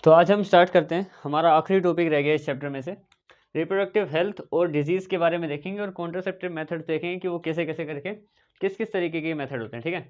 तो आज हम स्टार्ट करते हैं। हमारा आखिरी टॉपिक रह गया इस चैप्टर में से रिप्रोडक्टिव हेल्थ और डिजीज़ के बारे में देखेंगे और कॉन्ट्रासेप्टिव मेथड्स देखेंगे कि वो कैसे कैसे करके किस किस तरीके के मेथड होते हैं। ठीक है,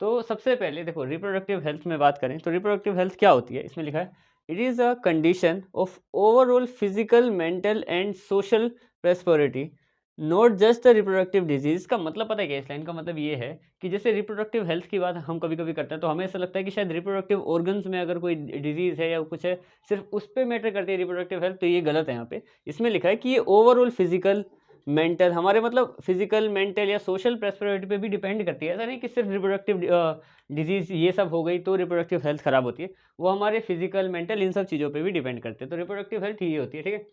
तो सबसे पहले देखो रिप्रोडक्टिव हेल्थ में बात करें तो रिप्रोडक्टिव हेल्थ क्या होती है। इसमें लिखा है it is a condition of overall physical mental and social prosperity, not just the reproductive disease. का मतलब पता है क्या, इस लाइन का मतलब ये है कि जैसे रिप्रोडक्टिव हेल्थ की बात हम कभी कभी करते हैं तो हमें ऐसा लगता है कि शायद रिप्रोडक्टिव ऑर्गन्स में अगर कोई डिजीज़ है या कुछ है सिर्फ उस पे मैटर करती है रिप्रोडक्टिव हेल्थ, तो ये गलत है। यहाँ पे इसमें लिखा है कि ये ओवरऑल फिजिकल मेंटल हमारे मतलब फिजिकल मेंटल या सोशल प्रेस्पेरिटी पे भी डिपेंड करती है। ऐसा नहीं कि सिर्फ रिप्रोडक्टिव डिजीज़ ये सब हो गई तो रिप्रोडक्टिव हेल्थ खराब होती है, वो हमारे फिजिकल मेंटल इन सब चीज़ों पे भी डिपेंड करते हैं। तो रिप्रोडक्टिव हेल्थ ये होती है। ठीक है,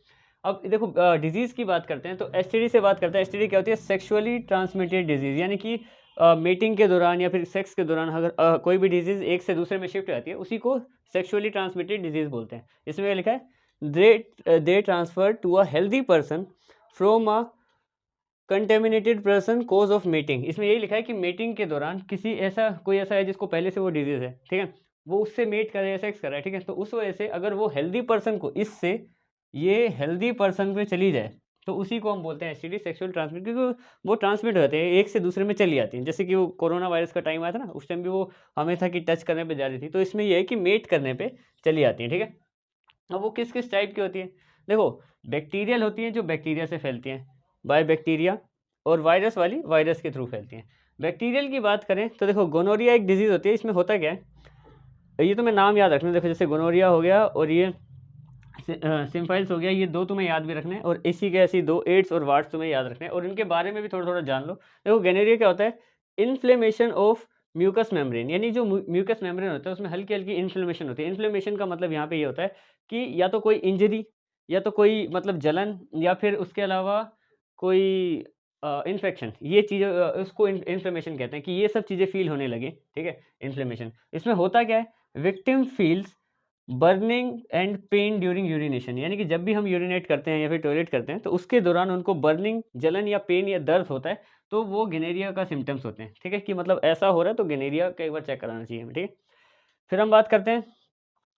अब देखो डिजीज़ की बात करते हैं तो एसटीडी से बात करते हैं। एसटीडी क्या होती है, सेक्सुअली ट्रांसमिटेड डिजीज़, यानी कि मीटिंग के दौरान या फिर सेक्स के दौरान अगर कोई भी डिजीज़ एक से दूसरे में शिफ्ट हो जाती है उसी को सेक्सुअली ट्रांसमिटेड डिजीज़ बोलते हैं। इसमें क्या लिखा है, they transfer to a healthy person from a contaminated person cause of meeting. इसमें यही लिखा है कि मीटिंग के दौरान किसी ऐसा कोई ऐसा है जिसको पहले से वो डिजीज़ है, ठीक है, वो उससे मेट कर रहा है, सेक्स कर रहा है, ठीक है, तो उस वजह से अगर वो हेल्दी पर्सन को इससे ये हेल्दी पर्सन पे चली जाए तो उसी को हम बोलते हैं एसटीडी, सेक्सुअल ट्रांसमिट, क्योंकि वो ट्रांसमिट हो जाते हैं, एक से दूसरे में चली जाती हैं। जैसे कि वो कोरोना वायरस का टाइम आया था ना, उस टाइम भी वो हमें था कि टच करने पे जा रही थी, तो इसमें ये है कि मेट करने पे चली जाती हैं। ठीक है, अब वो किस किस टाइप की होती है, देखो बैक्टीरियल होती हैं जो बैक्टीरिया से फैलती हैं, बाय बैक्टीरिया, और वायरस वाली वायरस के थ्रू फैलती हैं। बैक्टीरियल की बात करें तो देखो गोनोरिया एक डिजीज़ होती है। इसमें होता क्या है, ये तुम्हें नाम याद रखना, देखो जैसे गोनोरिया हो गया और ये सिम्फाइल्स हो गया, ये दो तुम्हें याद भी रखने हैं, और इसी के ऐसी दो एड्स और वार्ड्स तुम्हें याद रखने हैं और इनके बारे में भी थोड़ा थोड़ा जान लो। देखो गोनोरिया क्या होता है, इन्फ्लेमेशन ऑफ म्यूकस मेम्ब्रेन, यानी जो म्यूकस मेम्ब्रेन होता है उसमें हल्की हल्की इन्फ्लेमेशन होती है। इन्फ्लेमेशन का मतलब यहाँ पे ये होता है कि या तो कोई इंजरी या तो कोई मतलब जलन या फिर उसके अलावा कोई इन्फेक्शन, ये चीज़ें उसको इन्फ्लेमेशन कहते हैं कि ये सब चीज़ें फील होने लगे। ठीक है, इन्फ्लेमेशन इसमें होता क्या है, victim feels burning and pen during urination, यानी कि जब भी हम यूरिनेट करते हैं या फिर टॉयलेट करते हैं तो उसके दौरान उनको बर्निंग, जलन या पेन या दर्द होता है, तो वो गिनेरिया का सिम्टम्स होते हैं। ठीक है, कि मतलब ऐसा हो रहा है तो गिनेरिया का एक बार चेक कराना चाहिए हमें। ठीक है, फिर हम बात करते हैं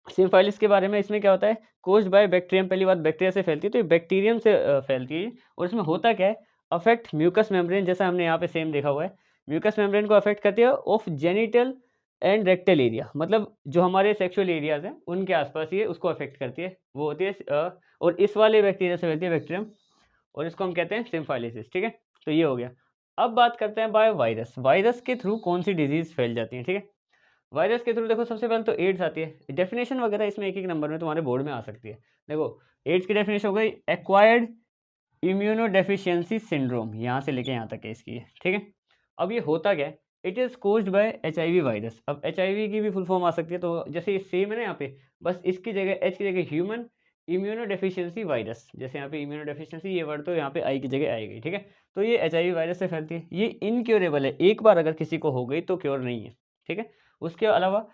सिम्फाइलिस के बारे में। इसमें क्या होता है, कोज्ड बाय बैक्टीरियम, पहली बात बैक्टीरिया से फैलती है, तो ये बैक्टीरियम से फैलती है। और इसमें होता क्या है, अफेक्ट म्यूकस मेम्ब्रेन, जैसा हमने यहाँ पे सेम देखा हुआ है, म्यूकस मेम्ब्रेन को अफेक्ट करती है of genital and rectal area, मतलब जो हमारे सेक्सुअल एरियाज हैं उनके आसपास ये उसको अफेक्ट करती है, वो होती है और इस वाले बैक्टीरिया से फैलती है बैक्टीरियम, और इसको हम कहते हैं सिम्फाइलिसिस। ठीक है, तो ये हो गया। अब बात करते हैं बाय वायरस, वायरस के थ्रू कौन सी डिजीज फैल जाती है। ठीक है, वायरस के थ्रू देखो सबसे पहले तो एड्स आती है। डेफिनेशन वगैरह इसमें एक एक नंबर में तुम्हारे बोर्ड में आ सकती है। देखो एड्स की डेफिनेशन हो गई एक्वायर्ड इम्यूनो डेफिशिएंसी सिंड्रोम, यहाँ से लेके यहाँ तक है इसकी। ठीक है, अब ये होता क्या है, it is caused by HIV virus. अब एचआईवी की भी फुल फॉर्म आ सकती है, तो जैसे ये सेम है ना यहाँ पे, बस इसकी जगह एच की जगह ह्यूमन इम्यूनो डेफिशिएंसी वायरस, जैसे यहाँ पे इम्यूनो डेफिशिएंसी ये वर्ड तो यहाँ पे आई की जगह आएगी। ठीक है, तो ये एचआईवी वायरस से फैलती है, ये इनक्योरेबल है, एक बार अगर किसी को हो गई तो क्योर नहीं है। ठीक है, उसके अलावा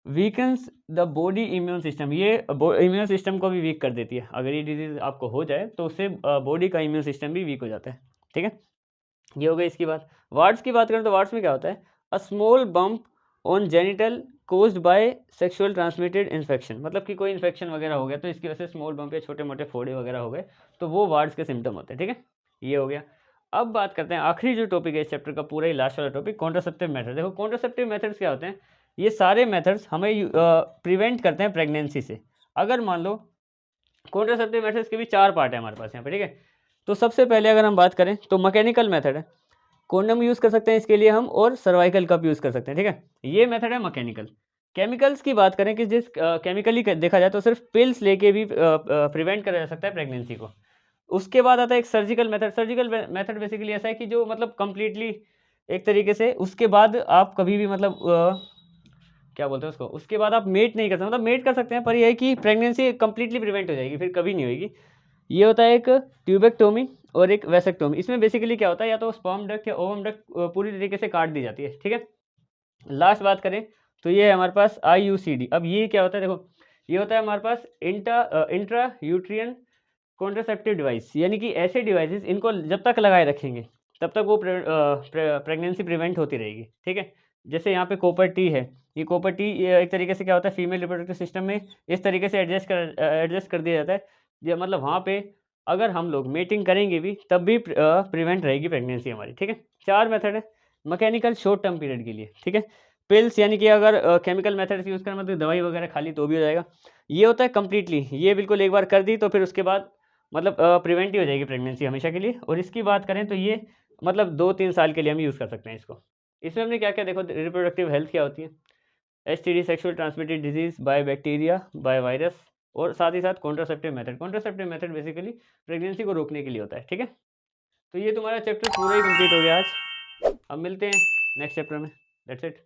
weakens the body immune system, ये इम्यून सिस्टम को भी वीक कर देती है। अगर ये डिजीज़ आपको हो जाए तो उससे बॉडी का इम्यून सिस्टम भी वीक हो जाता है। ठीक है, ये हो गई इसकी बात। वार्ड्स की बात करें तो वार्ड्स में क्या होता है, a small bump on genital caused by sexual transmitted infection, मतलब कि कोई इन्फेक्शन वगैरह हो गया तो इसकी वजह से स्मॉल बम्प या छोटे मोटे फोड़े वगैरह हो गए, तो वो वार्ड्स के सिम्टम होते हैं। ठीक है, ये हो गया। अब बात करते हैं आखिरी जो टॉपिक है इस चैप्टर का, पूरा ही लास्ट वाला टॉपिक, कॉन्ट्रासेप्टिव मेथड। देखो कॉन्ट्रासेप्टिव मेथड्स क्या होते हैं, ये सारे मेथड्स हमें प्रिवेंट करते हैं प्रेगनेंसी से। अगर मान लो कॉन्ट्रासेप्टिव मेथड्स के भी चार पार्ट है हमारे पास यहाँ पे। ठीक है, तो सबसे पहले अगर हम बात करें तो मैकेनिकल मेथड है, कॉन्डम यूज़ कर सकते हैं इसके लिए हम, और सर्वाइकल कप यूज़ कर सकते हैं। ठीक है, ये मेथड है मैकेनिकल। केमिकल्स की बात करें कि जिस केमिकली देखा जाए तो सिर्फ पिल्स लेके भी प्रिवेंट करा जा सकता है प्रेगनेंसी को। उसके बाद आता है एक surgical method. Surgical method basically ऐसा है कि जो मतलब कंप्लीटली एक तरीके से उसके बाद आप कभी भी मतलब क्या बोलते हैं उसको, उसके बाद आप मेट नहीं कर सकते, मतलब मेट कर सकते हैं पर यह है कि प्रेगनेंसी कंप्लीटली प्रिवेंट हो जाएगी, फिर कभी नहीं होगी। ये होता है एक ट्यूबेक्टोमी और एक वैसेक्टोमी। इसमें बेसिकली क्या होता है, या तो स्पर्म डक्ट या ओवम डक्ट पूरी तरीके से काट दी जाती है। ठीक है, लास्ट बात करें तो ये है हमारे पास IUCD। अब ये क्या होता है, देखो ये होता है हमारे पास इंट्रा यूट्रियन कॉन्ट्रासेप्टिव डिवाइस, यानी कि ऐसे डिवाइसेस इनको जब तक लगाए रखेंगे तब तक वो प्रेगनेंसी प्रिवेंट होती रहेगी। ठीक है, जैसे यहाँ पे कॉपर टी है, ये कॉपर टी एक तरीके से क्या होता है फीमेल रिप्रोडक्टिव सिस्टम में इस तरीके से एडजस्ट कर दिया जाता है, ये मतलब वहाँ पे अगर हम लोग मेटिंग करेंगे भी तब भी प्रिवेंट रहेगी प्रेगनेंसी हमारी, ठीक है। 4 मेथड है। मैकेनिकल शॉर्ट टर्म पीरियड के लिए, ठीक है। पिल्स यानी कि अगर केमिकल मेथड्स यूज़ करना मतलब दवाई वगैरह खा ली तो भी हो जाएगा। ये होता है कंप्लीटली, ये बिल्कुल एक बार कर दी तो फिर उसके बाद मतलब प्रिवेंट ही हो जाएगी प्रेगनेंसी हमेशा के लिए। और इसकी बात करें तो ये मतलब 2-3 साल के लिए हम यूज़ कर सकते हैं इसको। इसमें हमने क्या-क्या देखो रिप्रोडक्टिव हेल्थ क्या होती है, STD sexual transmitted disease by bacteria, by virus, और साथ ही साथ contraceptive method. Contraceptive method basically pregnancy को रोकने के लिए होता है, ठीक है। तो ये तुम्हारा चैप्टर पूरा ही कंप्लीट हो गया आज। अब मिलते हैं नेक्स्ट चैप्टर में। That's it.